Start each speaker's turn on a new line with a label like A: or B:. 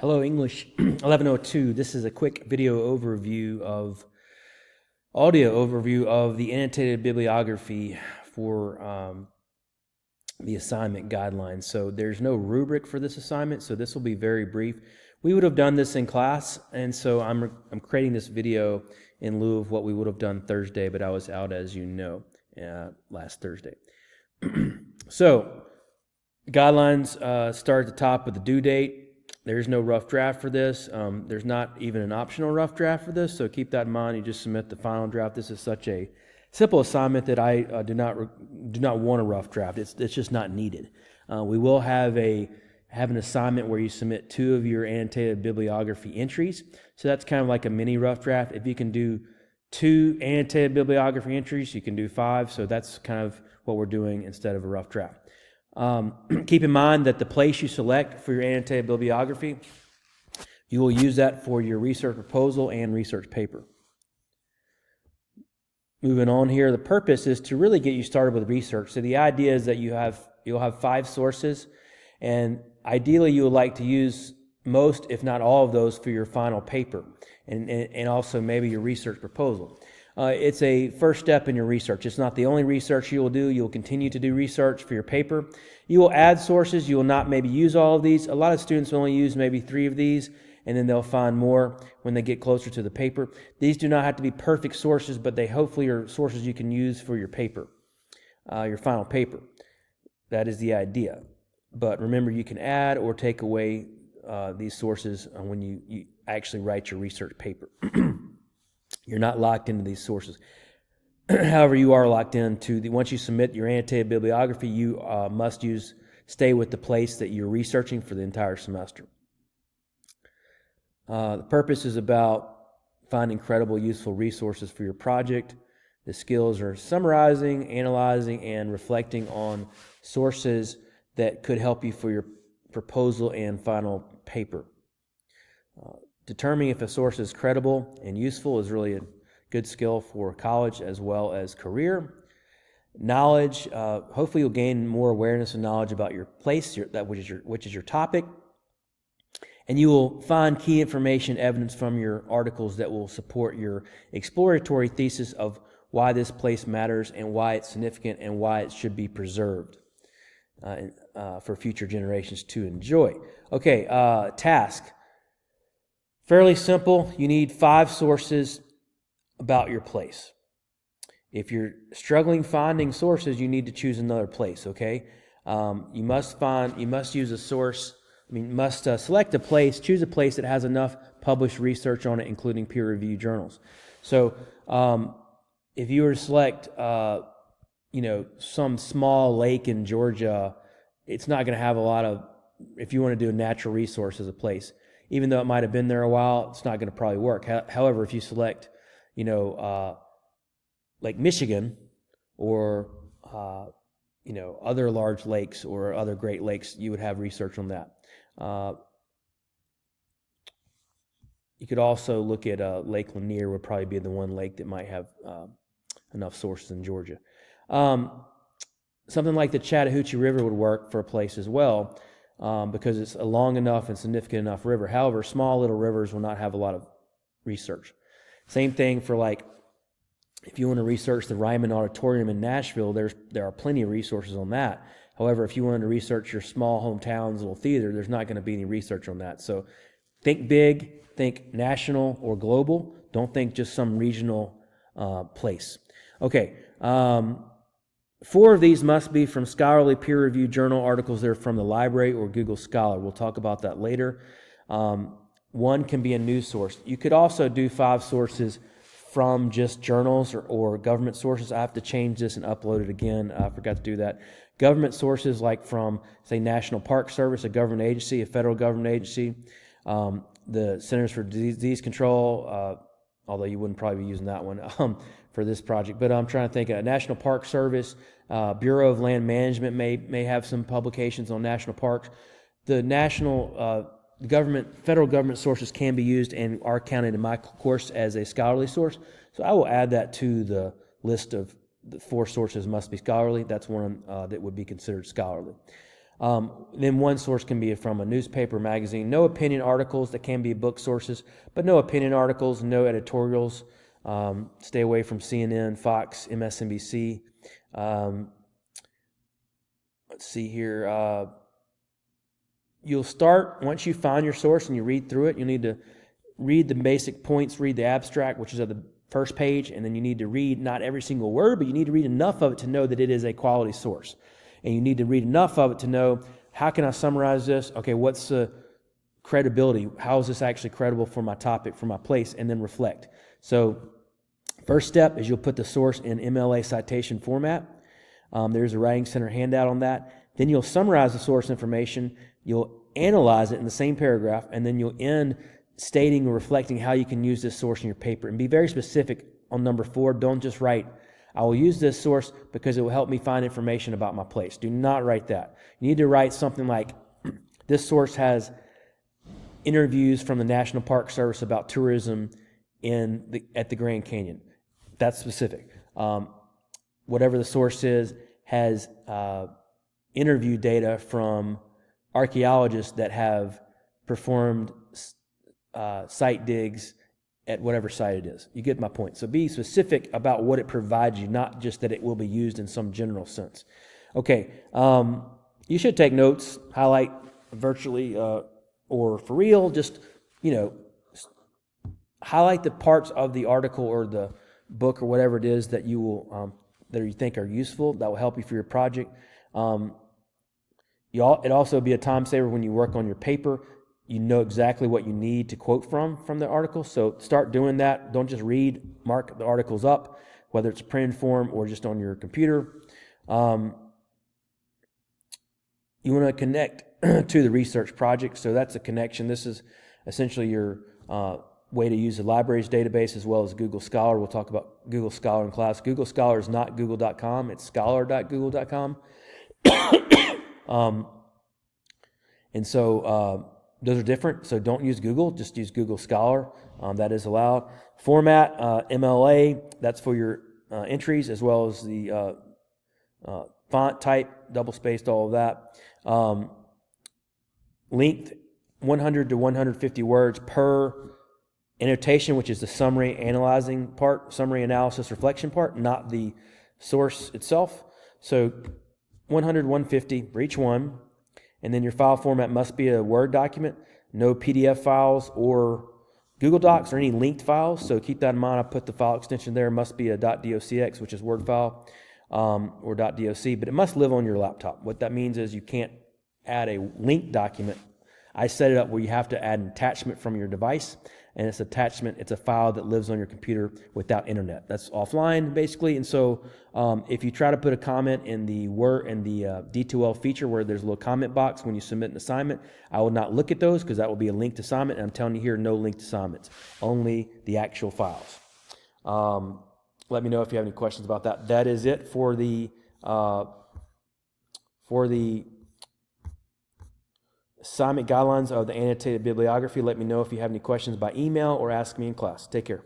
A: Hello, English 1102. This is a quick audio overview of the annotated bibliography for the assignment guidelines. So there's no rubric for this assignment, so this will be very brief. We would have done this in class, and so I'm creating this video in lieu of what we would have done Thursday, but I was out, as you know, last Thursday. So guidelines start at the top with the due date. There's no rough draft for this. There's not even an optional rough draft for this, so keep that in mind. You just submit the final draft. This is such a simple assignment that I do not want a rough draft. It's just not needed. We will have an assignment where you submit 2 of your annotated bibliography entries. So that's kind of like a mini rough draft. If you can do 2 annotated bibliography entries, you can do 5. So that's kind of what we're doing instead of a rough draft. Keep in mind that the place you select for your annotated bibliography, you will use that for your research proposal and research paper. Moving on here, the purpose is to really get you started with research. So the idea is that you'll have 5 sources, and ideally you would like to use most, if not all of those, for your final paper, and also maybe your research proposal. It's a first step in your research. It's not the only research you will do. You'll continue to do research for your paper. You will add sources. You will not maybe use all of these. A lot of students will only use maybe 3 of these, and then they'll find more when they get closer to the paper. These do not have to be perfect sources, but they hopefully are sources you can use for your paper, your final paper. That is the idea. But remember, you can add or take away these sources when you actually write your research paper. You're not locked into these sources. However, you are locked into once you submit your annotated bibliography, you must stay with the place that you're researching for the entire semester. The purpose is about finding credible, useful resources for your project. The skills are summarizing, analyzing, and reflecting on sources that could help you for your proposal and final paper. Determining if a source is credible and useful is really a good skill for college as well as career. Knowledge, hopefully you'll gain more awareness and knowledge about your place, which is your topic. And you will find key information, evidence from your articles that will support your exploratory thesis of why this place matters and why it's significant and why it should be preserved for future generations to enjoy. Okay, task. Fairly simple. You need 5 sources about your place. If you're struggling finding sources, you need to choose another place, okay? You must use a source. Select a place, choose a place that has enough published research on it, including peer-reviewed journals. So if you were to select, some small lake in Georgia, it's not going to have a lot of, if you want to do a natural resource as a place, even though it might have been there a while, it's not going to probably work. However, if you select, Lake Michigan or, other large lakes or other Great Lakes, you would have research on that. You could also look at Lake Lanier would probably be the one lake that might have enough sources in Georgia. Something like the Chattahoochee River would work for a place as well, because it's a long enough and significant enough river. However, small little rivers will not have a lot of research. Same thing for if you want to research the Ryman Auditorium in Nashville, there are plenty of resources on that. However, if you wanted to research your small hometowns little theater, there's not going to be any research on that. So think big, think national or global. Don't think just some regional place. Okay. 4 of these must be from scholarly peer-reviewed journal articles that are from the library or Google Scholar. We'll talk about that later. 1 can be a news source. You could also do 5 sources from just journals or government sources. I have to change this and upload it again. I forgot to do that. Government sources like from, say, National Park Service, a government agency, a federal government agency, the Centers for Disease Control, although you wouldn't probably be using that one for this project. But I'm trying to think. National Park Service, Bureau of Land Management may have some publications on national parks. The national federal government sources can be used and are counted in my course as a scholarly source. So I will add that to the list of the 4 sources must be scholarly. That's one that would be considered scholarly. Then one source can be from a newspaper, magazine. No opinion articles. That can be book sources, but no opinion articles, no editorials. Stay away from CNN, Fox, MSNBC. Let's see here. You'll start, once you find your source and you read through it, you need to read the basic points, read the abstract, which is at the first page, and then you need to read not every single word, but you need to read enough of it to know that it is a quality source. And you need to read enough of it to know, how can I summarize this? Okay, what's the credibility? How is this actually credible for my topic, for my place? And then reflect. So first step is you'll put the source in MLA citation format. There's a Writing Center handout on that. Then you'll summarize the source information. You'll analyze it in the same paragraph, and then you'll end stating or reflecting how you can use this source in your paper. And be very specific on number 4. Don't just write, I will use this source because it will help me find information about my place. Do not write that. You need to write something like, this source has interviews from the National Park Service about tourism at the Grand Canyon. That's specific. Whatever the source is, has interview data from archaeologists that have performed site digs at whatever site it is. You get my point. So be specific about what it provides you, not just that it will be used in some general sense. Okay, you should take notes, highlight virtually or for real, just, highlight the parts of the article or the book or whatever it is that you will that you think are useful, that will help you for your project. It also be a time saver when you work on your paper. You know exactly what you need to quote from the article. So start doing that. Don't just read, mark the articles up, whether it's printed form or just on your computer. You want to connect to the research project. So that's a connection. This is essentially your way to use the library's database as well as Google Scholar. We'll talk about Google Scholar in class. Google Scholar is not google.com. It's scholar.google.com. And so those are different. So don't use Google. Just use Google Scholar. That is allowed. Format, MLA, that's for your entries, as well as the font type, double-spaced, all of that. Length, 100 to 150 words per annotation, which is the summary analyzing part, summary analysis reflection part, not the source itself. So 100, 150 for each one. And then your file format must be a Word document, no PDF files or Google Docs or any linked files. So keep that in mind. I put the file extension there. It must be a .docx, which is Word file, or .doc, but it must live on your laptop. What that means is you can't add a linked document. I set it up where you have to add an attachment from your device, and it's a file that lives on your computer without internet. That's offline, basically. And so if you try to put a comment in the D2L feature where there's a little comment box when you submit an assignment, I will not look at those because that will be a linked assignment. And I'm telling you here, no linked assignments, only the actual files. Let me know if you have any questions about that. That is it for the assignment guidelines of the annotated bibliography. Let me know if you have any questions by email or ask me in class. Take care.